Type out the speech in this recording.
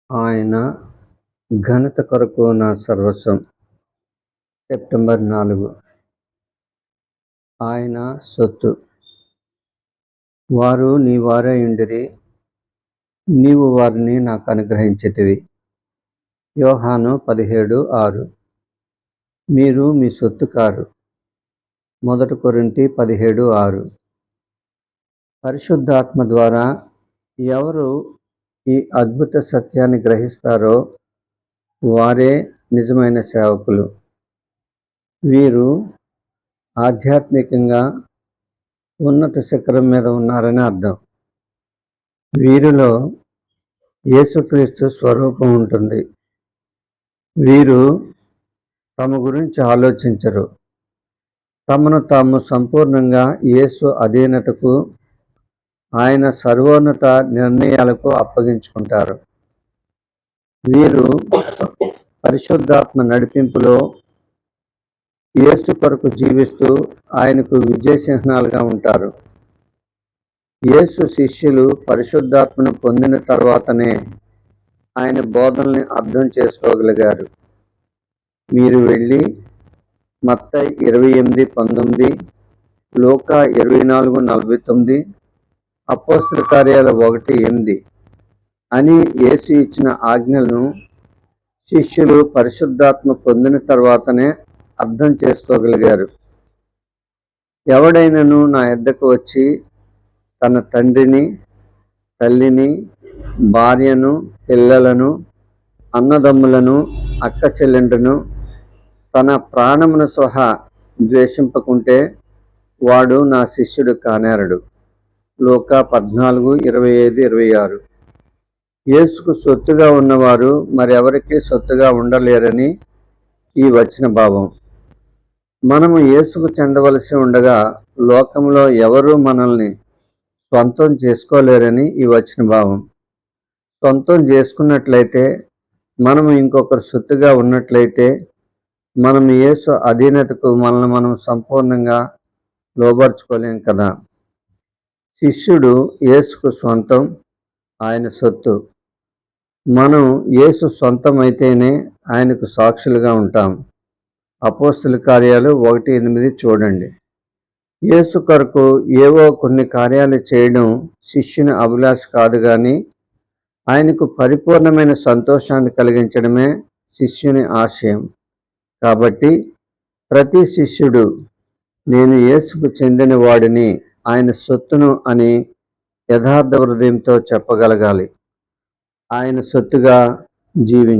ఆయన ఘనత కొరకు నా సర్వస్వం. సెప్టెంబర్ 4. ఆయన సొత్తు. వారు నీ వారై ఉండిరి, నీవు వారిని నాకు అనుగ్రహించితివి. యోహాను 17:6. మీరు మీ సొత్తు కారు. 1 కొరింథీ 17:6. పరిశుద్ధాత్మ ద్వారా ఎవరు ఈ అద్భుత సత్యాన్ని గ్రహిస్తారో వారే నిజమైన సేవకులు. వీరు ఆధ్యాత్మికంగా ఉన్నత శిఖరం మీద ఉన్నారని అర్థం. వీరిలో యేసుక్రీస్తు స్వరూపం ఉంటుంది. వీరు తమ గురించి ఆలోచించరు. తమను తాము సంపూర్ణంగా యేసు అధీనతకు, ఆయన సర్వోన్నత నిర్ణయాలకు అప్పగించుకుంటారు. వీరు పరిశుద్ధాత్మ నడిపింపులో యేసు కొరకు జీవిస్తూ ఆయనకు విజయసింహనాలుగా ఉంటారు. యేసు శిష్యులు పరిశుద్ధాత్మను పొందిన తర్వాతనే ఆయన బోధనల్ని అర్థం చేసుకోగలిగారు. మీరు వెళ్ళి మత్తయి 28:19, లూకా 24:49, అపోస్తలుల కార్యాలు 1:8 అని యేసు ఇచ్చిన ఆజ్ఞలను శిష్యులు పరిశుద్ధాత్మ పొందిన తర్వాతనే అర్థం చేసుకోగలిగారు. ఎవడైనను నా యొద్దకు వచ్చి తన తండ్రిని, తల్లిని, భార్యను, పిల్లలను, అన్నదమ్ములను, అక్క చెల్లెండ్రును, తన ప్రాణమును సహా ద్వేషింపకుంటే వాడు నా శిష్యుడు కానేరడు. లూకా 14:25-26. యేసుకు సొత్తుగా ఉన్నవారు మరెవరికి సొత్తుగా ఉండలేరని ఈ వచన భావం. మనము యేసుకు చెందవలసి ఉండగా లోకంలో ఎవరూ మనల్ని సొంతం చేసుకోలేరని ఈ వచన భావం. సొంతం చేసుకున్నట్లయితే, మనము ఇంకొకరు సొత్తుగా ఉన్నట్లయితే, మనం యేసు అధీనతకు మనల్ని మనం సంపూర్ణంగా లోబర్చుకోలేం కదా. శిష్యుడు యేసుకు సొంతం, ఆయన సొత్తు. మనం యేసు సొంతం అయితేనే ఆయనకు సాక్షులుగా ఉంటాం. అపోస్తలుల కార్యాలు 1:8 చూడండి. యేసు కొరకు ఏవో కొన్ని కార్యాలు చేయడం శిష్యుని అభిలాష కాదు కానీ, ఆయనకు పరిపూర్ణమైన సంతోషాన్ని కలిగించడమే శిష్యుని ఆశయం. కాబట్టి ప్రతి శిష్యుడు నేను యేసుకు చెందిన వాడిని, ఆయన సొత్తును అని యథార్థ హృదయంతో చెప్పగలగాలి. ఆయన సొత్తుగా జీవించాలి.